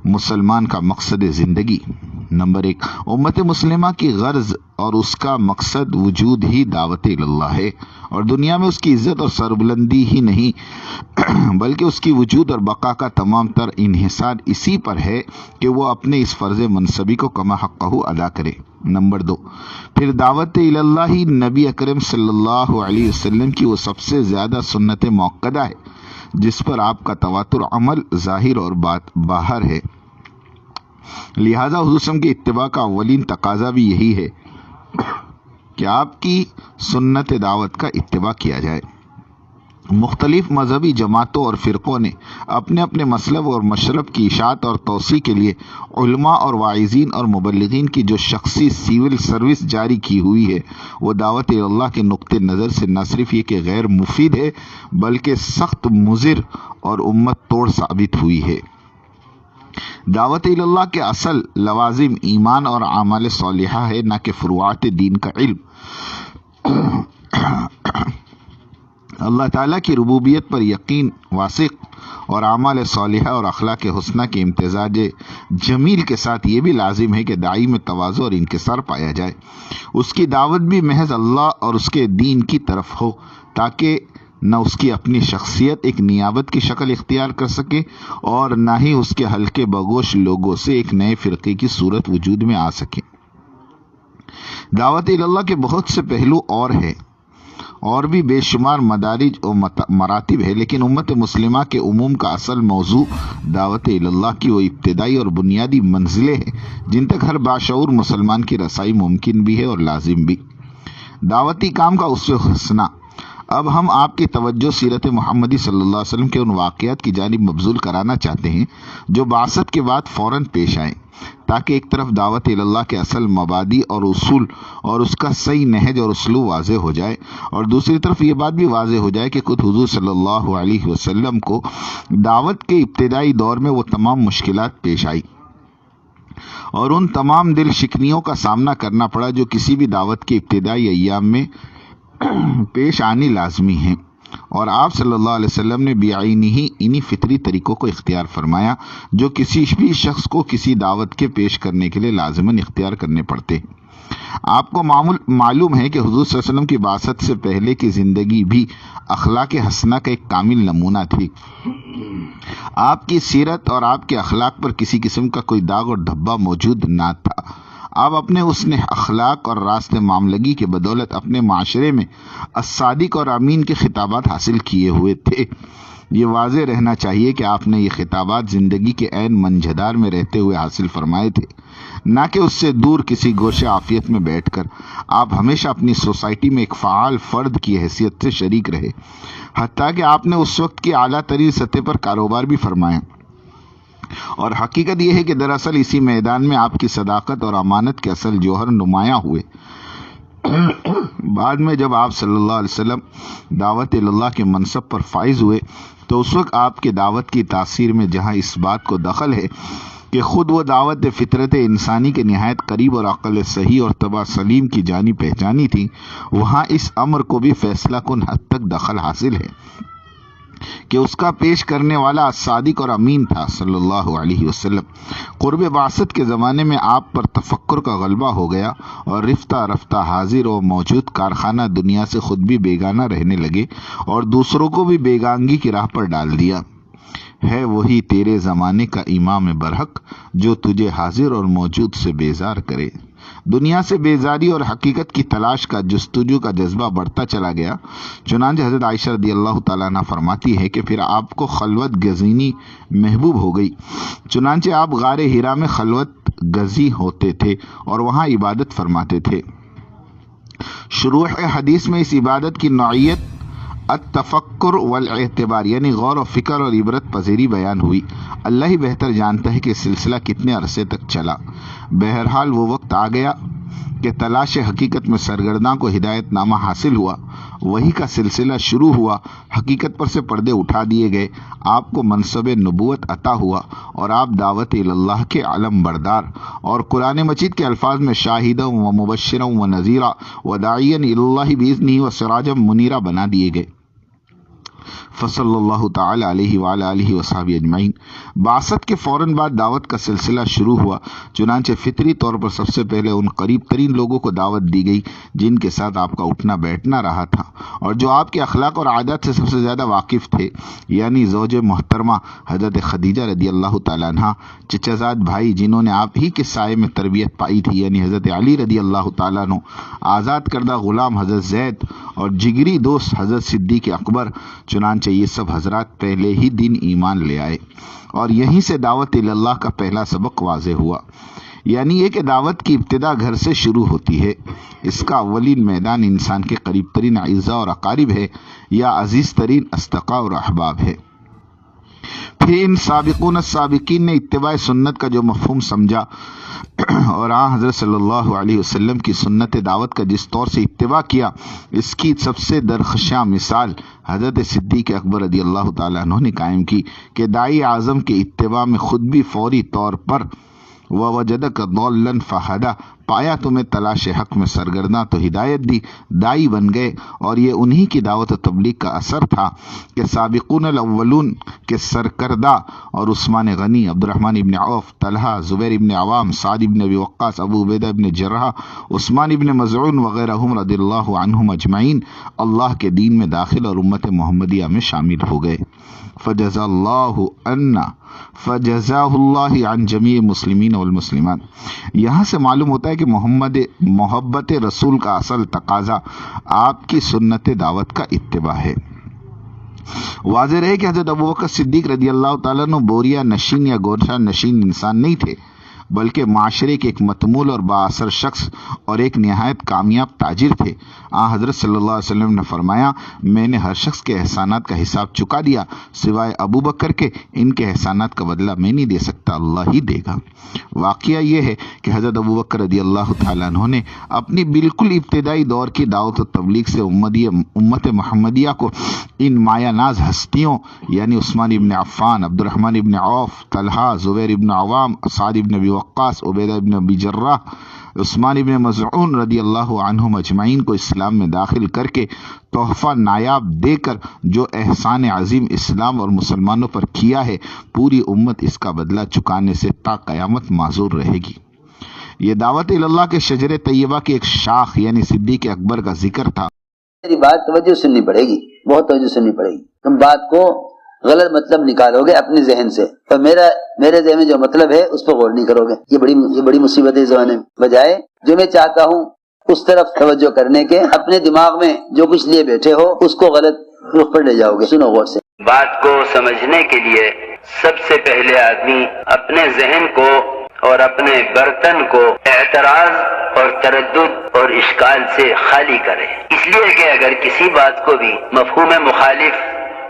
مسلمان کا مقصد زندگی۔ نمبر 1، امت مسلمہ کی غرض اور اس کا مقصد وجود ہی دعوت اللہ ہے، اور دنیا میں اس کی عزت اور سربلندی ہی نہیں بلکہ اس کی وجود اور بقا کا تمام تر انحصار اسی پر ہے کہ وہ اپنے اس فرض منصبی کو کما حقہ ادا کرے۔ نمبر 2، پھر دعوت اللہ ہی نبی اکرم صلی اللہ علیہ وسلم کی وہ سب سے زیادہ سنت موقدہ ہے جس پر آپ کا تواتر عمل ظاہر اور باہر ہے۔ لہذا حضور صلی اللہ علیہ وسلم کی اتباع کا اولین تقاضا بھی یہی ہے کہ آپ کی سنت دعوت کا اتباع کیا جائے۔ مختلف مذہبی جماعتوں اور فرقوں نے اپنے اپنے مسلک اور مشرب کی اشاعت اور توسیع کے لیے علماء اور واعظین اور مبلغین کی جو شخصی سیول سروس جاری کی ہوئی ہے وہ دعوت اللہ کے نقطہ نظر سے نہ صرف یہ کہ غیر مفید ہے بلکہ سخت مضر اور امت توڑ ثابت ہوئی ہے۔ دعوت اللہ کے اصل لوازم ایمان اور اعمال صالحہ ہے، نہ کہ فروعات دین کا علم۔ اللہ تعالیٰ کی ربوبیت پر یقین واسق اور اعمال صالحہ اور اخلاق حسنہ کے امتزاج جمیل کے ساتھ یہ بھی لازم ہے کہ داعی میں تواضع اور انکسار پایا جائے، اس کی دعوت بھی محض اللہ اور اس کے دین کی طرف ہو، تاکہ نہ اس کی اپنی شخصیت ایک نیابت کی شکل اختیار کر سکے اور نہ ہی اس کے حلقے بگوش لوگوں سے ایک نئے فرقے کی صورت وجود میں آ سکے۔ دعوت اللہ کے بہت سے پہلو اور بھی بے شمار مدارج و مراتب ہے، لیکن امت مسلمہ کے عموم کا اصل موضوع دعوت اللہ کی وہ ابتدائی اور بنیادی منزلیں ہیں جن تک ہر باشعور مسلمان کی رسائی ممکن بھی ہے اور لازم بھی۔ دعوتی کام کا اسوہ حسنہ۔ اب ہم آپ کی توجہ سیرت محمدی صلی اللہ علیہ وسلم کے ان واقعات کی جانب مبذول کرانا چاہتے ہیں جو بعثت کے بعد فوراً پیش آئیں، تاکہ ایک طرف دعوت اللہ کے اصل مبادی اور اصول اور اس کا صحیح نہج اور اسلوب واضح ہو جائے، اور دوسری طرف یہ بات بھی واضح ہو جائے کہ خود حضور صلی اللہ علیہ وسلم کو دعوت کے ابتدائی دور میں وہ تمام مشکلات پیش آئی اور ان تمام دل شکنیوں کا سامنا کرنا پڑا جو کسی بھی دعوت کے ابتدائی ایام میں پیش آنی لازمی ہیں، اور آپ صلی اللہ علیہ وسلم نے بعینہ ہی انہی فطری طریقوں کو اختیار فرمایا جو کسی بھی شخص کو کسی دعوت کے پیش کرنے کے لیے لازماً اختیار کرنے پڑتے ہیں۔ آپ کو معلوم ہے کہ حضور صلی اللہ علیہ وسلم کی بعثت سے پہلے کی زندگی بھی اخلاق حسنہ کا ایک کامل نمونہ تھی۔ آپ کی سیرت اور آپ کے اخلاق پر کسی قسم کا کوئی داغ اور دھبا موجود نہ تھا۔ آپ اپنے حسن اخلاق اور راست معاملگی کے بدولت اپنے معاشرے میں الصادق اور امین کے خطابات حاصل کیے ہوئے تھے۔ یہ واضح رہنا چاہیے کہ آپ نے یہ خطابات زندگی کے عین منجھدار میں رہتے ہوئے حاصل فرمائے تھے، نہ کہ اس سے دور کسی گوشہ عافیت میں بیٹھ کر۔ آپ ہمیشہ اپنی سوسائٹی میں ایک فعال فرد کی حیثیت سے شریک رہے، حتیٰ کہ آپ نے اس وقت کی اعلیٰ ترین سطح پر کاروبار بھی فرمایا، اور حقیقت یہ ہے کہ دراصل اسی میدان میں آپ کی صداقت اور امانت کے اصل جوہر نمایاں ہوئے۔ بعد میں جب آپ صلی اللہ علیہ وسلم دعوت اللہ کے منصب پر فائز ہوئے تو اس وقت آپ کے دعوت کی تاثیر میں جہاں اس بات کو دخل ہے کہ خود وہ دعوت فطرت انسانی کے نہایت قریب اور عقل صحیح اور طبع سلیم کی جانب پہچانی تھی، وہاں اس امر کو بھی فیصلہ کن حد تک دخل حاصل ہے کہ اس کا پیش کرنے والا صادق اور امین تھا صلی اللہ علیہ وسلم۔ قرب بعثت کے زمانے میں آپ پر تفکر کا غلبہ ہو گیا اور رفتہ رفتہ حاضر و موجود کارخانہ دنیا سے خود بھی بیگانہ رہنے لگے اور دوسروں کو بھی بیگانگی کی راہ پر ڈال دیا۔ ہے وہی تیرے زمانے کا امام برحق جو تجھے حاضر اور موجود سے بیزار کرے۔ دنیا سے بیزاری اور حقیقت کی تلاش کا جستجو کا جذبہ بڑھتا چلا گیا، چنانچہ حضرت عائشہ رضی اللہ تعالیٰ عنہ فرماتی ہے کہ پھر آپ کو خلوت گزینی محبوب ہو گئی، چنانچہ آپ غار حرا میں خلوت گزی ہوتے تھے اور وہاں عبادت فرماتے تھے۔ شروح حدیث میں اس عبادت کی نوعیت التفکر والاعتبار یعنی غور و فکر اور عبرت پذیری بیان ہوئی۔ اللہ ہی بہتر جانتا ہے کہ سلسلہ کتنے عرصے تک چلا۔ بہرحال وہ وقت آ گیا کہ تلاش حقیقت میں سرگرداں کو ہدایت نامہ حاصل ہوا، وہی کا سلسلہ شروع ہوا، حقیقت پر سے پردے اٹھا دیے گئے، آپ کو منصب نبوت عطا ہوا اور آپ دعوت اللہ کے علم بردار اور قرآن مجید کے الفاظ میں شاہدا و مبشرا و نذیرا و داعیا الی اللہ باذنہ و سراجا منیرا بنا دیے گئے۔ فصلی اللہ تعالی علیہ وعلی آلہ وصحبہ اجمعین۔ بعثت کے فوراً بعد دعوت کا سلسلہ شروع ہوا، چنانچہ فطری طور پر سب سے پہلے ان قریب ترین لوگوں کو دعوت دی گئی جن کے ساتھ آپ کا اٹھنا بیٹھنا رہا تھا اور جو آپ کے اخلاق اور عادات سے سب سے زیادہ واقف تھے، یعنی زوج محترمہ حضرت خدیجہ رضی اللہ تعالیٰ عنہ، چچا زاد بھائی جنہوں نے آپ ہی کے سائے میں تربیت پائی تھی یعنی حضرت علی رضی اللہ تعالیٰ عنہ، آزاد کردہ غلام حضرت زید اور جگری دوست حضرت صدیق اکبر۔ چنانچہ یہ سب حضرات پہلے ہی دن ایمان لے آئے اور یہیں سے دعوت اللہ کا پہلا سبق واضح ہوا، یعنی یہ کہ دعوت کی ابتدا گھر سے شروع ہوتی ہے۔ اس کا اولین میدان انسان کے قریب ترین اعزاء اور اقارب ہے یا عزیز ترین اصدقاء اور احباب ہے۔ پھر ان سابقون السابقین نے اتباع سنت کا جو مفہوم سمجھا اور حضرت صلی اللہ علیہ وسلم کی سنت دعوت کا جس طور سے اتباع کیا، اس کی سب سے درخشاں مثال حضرت صدیق اکبر رضی اللہ تعالیٰ عنہ نے قائم کی کہ داعی اعظم کے اتباع میں خود بھی فوری طور پر وَوَجَدَكَ ضَالًّا فَهَدَىٰ، پایا تمہیں تلاش حق میں سرگرداں تو ہدایت دی، دائی بن گئے۔ اور یہ انہی کی دعوت و تبلیغ کا اثر تھا کہ سابقون الاولون کے سرکردہ اور عثمان غنی، عبد الرحمن ابن عوف، طلحہ، زبیر ابن عوام، سعد ابن ابی وقاص، ابو عبیدہ ابن جرح، عثمان ابن مظعون وغیرہم رضی اللہ عنہم اجمعین اللہ کے دین میں داخل اور امت محمدیہ میں شامل ہو گئے۔ فجزا اللہ عن جمیع مسلمین والمسلمات۔ یہاں سے معلوم ہوتا ہے کہ محبت رسول کا اصل تقاضا آپ کی سنت دعوت کا اتباع ہے۔ واضح رہے کہ حضرت ابوبکر صدیق رضی اللہ تعالیٰ عنہ بوریا نشین یا گورشا نشین انسان نہیں تھے، بلکہ معاشرے کے ایک متمول اور بااثر شخص اور ایک نہایت کامیاب تاجر تھے۔ حضرت صلی اللہ علیہ وسلم نے فرمایا، میں نے ہر شخص کے احسانات کا حساب چکا دیا سوائے ابو بکر کے، ان کے احسانات کا بدلہ میں نہیں دے سکتا، اللہ ہی دے گا۔ واقعہ یہ ہے کہ حضرت ابو بکر رضی اللہ تعالیٰ عنہ نے اپنی بالکل ابتدائی دور کی دعوت و تبلیغ سے امت محمدیہ کو ان مایہ ناز ہستیوں یعنی عثمان ابن عفان، عبد الرحمن ابن عوف، طلحہ، زبیر ابن عوام، سعد ابن ابی وقاص، عبیدہ ابن ابی جرح، عثمان ابن مظعون رضی اللہ عنہم اجمعین کو اسلام میں داخل کر کے تحفہ نایاب دے کر جو احسان عظیم اسلام اور مسلمانوں پر کیا ہے، پوری امت اس کا بدلہ چکانے سے تا قیامت معذور رہے گی۔ یہ دعوت اللہ کے شجر طیبہ کی ایک شاخ یعنی صدیق اکبر کا ذکر تھا۔ میری بات توجہ سننی پڑے گی، بہت توجہ سننی پڑے گی۔ تم بات کو غلط مطلب نکالو گے اپنے ذہن سے اور میرے ذہن میں جو مطلب ہے اس پر غور نہیں کرو گے۔ یہ بڑی مصیبت ہے اس زمانے میں۔ بجائے جو میں چاہتا ہوں اس طرف توجہ کرنے کے، اپنے دماغ میں جو کچھ لیے بیٹھے ہو اس کو غلط رخ پر لے جاؤ گے۔ سنو غور سے۔ بات کو سمجھنے کے لیے سب سے پہلے آدمی اپنے ذہن کو اور اپنے برتن کو اعتراض اور تردد اور اشکال سے خالی کرے، اس لیے کہ اگر کسی بات کو بھی مفہوم مخالف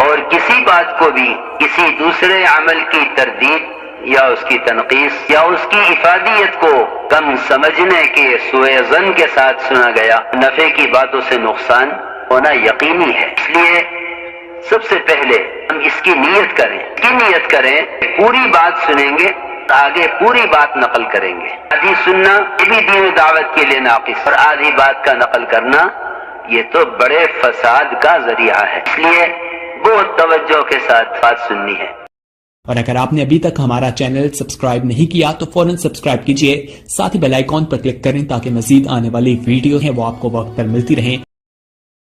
اور کسی بات کو بھی کسی دوسرے عمل کی تردید یا اس کی تنقیص یا اس کی افادیت کو کم سمجھنے کے سوء ظن کے ساتھ سنا گیا، نفع کی باتوں سے نقصان ہونا یقینی ہے۔ اس لیے سب سے پہلے ہم اس کی نیت کریں، پوری بات سنیں گے، آگے پوری بات نقل کریں گے۔ آدھی سننا یہ بھی دین دعوت کے لیے ناقص، اور آدھی بات کا نقل کرنا یہ تو بڑے فساد کا ذریعہ ہے۔ اس لیے بہت توجہ کے ساتھ بات سننی ہے۔ اور اگر آپ نے ابھی تک ہمارا چینل سبسکرائب نہیں کیا تو فوراً سبسکرائب کیجئے، ساتھ ہی بیل آئیکن پر کلک کریں تاکہ مزید آنے والی ویڈیو ہیں وہ آپ کو وقت پر ملتی رہیں۔